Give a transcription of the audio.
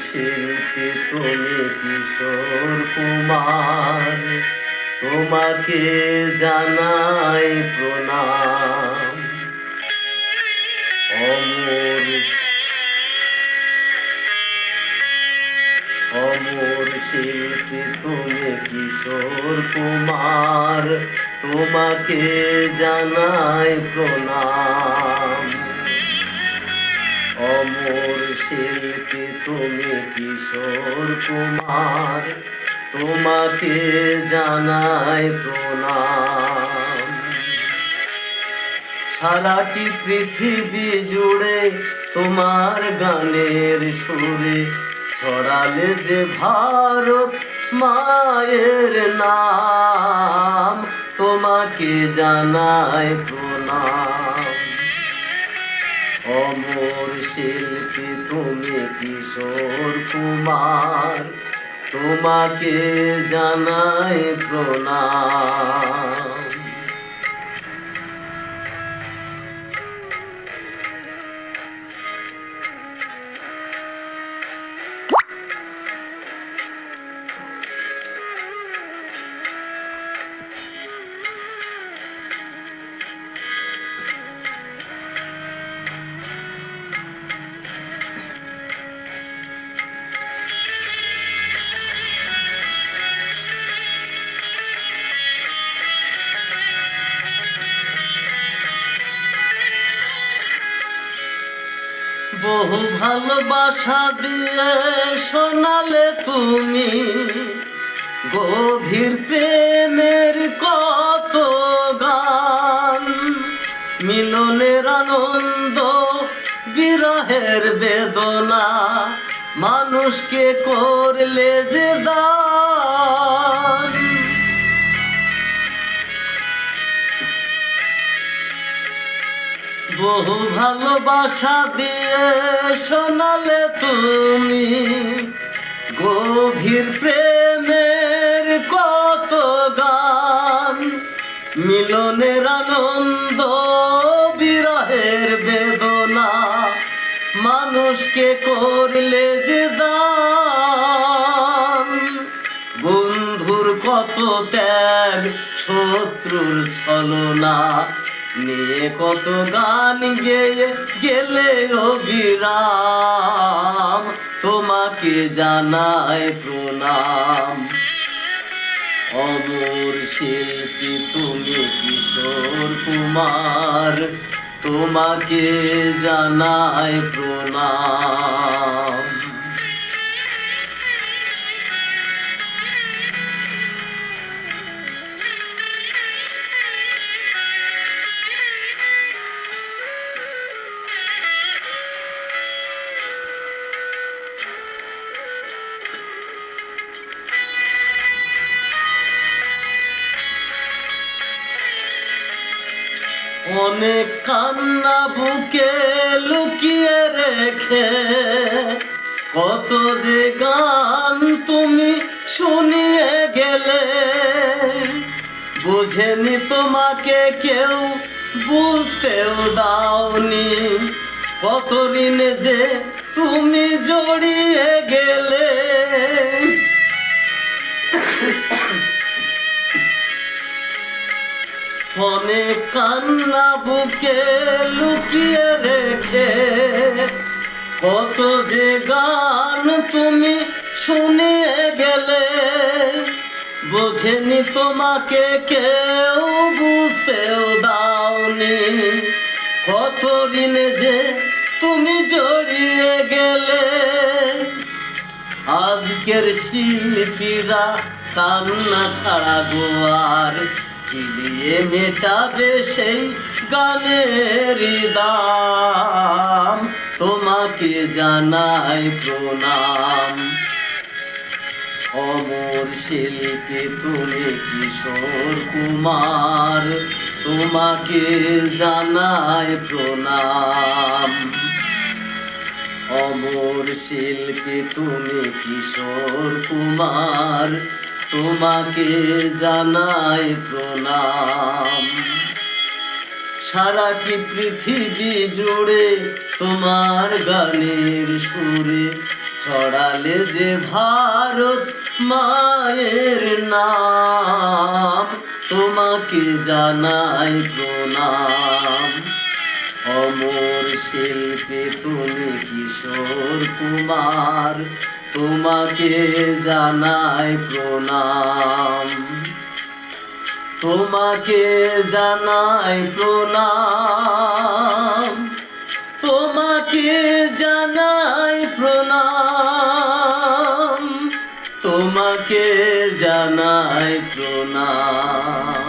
শিল্পী তুমি কিশোর কুমার, তোমাকে জানাই প্রণাম। অমর অমর শিল্পী তুমি কিশোর কুমার, তোমাকে জানাই প্রণাম। অমর শিল্পী তুমি কিশোর কুমার, তোমাকে জানাই প্রণাম। সারাটি পৃথিবী জুড়ে তোমার গানের সুরে ছড়ালে যে ভারত মায়ের নাম, তোমাকে জানাই প্রণাম। অমর শিল্পী তুমি কিশোর কুমার, তোমাকে জানাই প্রণাম। বহু ভালোবাসা দিয়ে শোনালে তুমি গভীর প্রেমের কত গান। মিলনের আনন্দ, বিরহের বেদনা, মানুষকে করলে যে দান। বহু ভালোবাসা দিয়ে শোনালে তুমি গভীর প্রেমের কত গান। মিলনের আনন্দ, বিরহের বেদনা, মানুষকে করলে যে দান। বন্ধুর কত ত্যাগ, শত্রুর ছলনা নিয়ে কত গান গেয়ে গেলে অবিরাম, তোমাকে জানাই প্রণাম। অমর শিল্পী তুমি কিশোর কুমার, তোমাকে জানাই প্রণাম। অনেক কান্না বুকে লুকিয়ে রেখে কত যে গান তুমি শুনিয়ে গেলে। বুঝেনি তোমাকে কেউ, বুঝতেও দাওনি, কত ঋণ যে তুমি জড়িয়ে গেলে। অনেক কান্না বুকে লুকিয়ে রেখে কত যে গান তুমি শুনিয়ে গেলে। বোঝেনি তোমাকে কেউ, বুঝতেও দাওনি, কত ঋণে যে তুমি জড়িয়ে গেলে। আজকের শিল্পীরা কান্না ছাড়া গোয়ার কি দিয়ে মেটাবে সেই গানের দাম, তোমাকে জানাই প্রণাম। অমর শিল্পী তুমি কিশোর কুমার, তোমাকে জানাই প্রণাম। অমর শিল্পী তুমি কিশোর কুমার, তোমাকে জানাই প্রণাম। সারাটি পৃথিবী জুড়ে তোমার গানের সুরে ছড়ালে যে ভারত মায়ের নাম, তোমাকে জানাই প্রণাম। অমর শিল্পী তুমি কিশোর কুমার, তোমাকে জানাই প্রণাম। তোমাকে জানাই প্রণাম, তোমাকে জানাই প্রণাম, তোমাকে জানাই প্রণাম।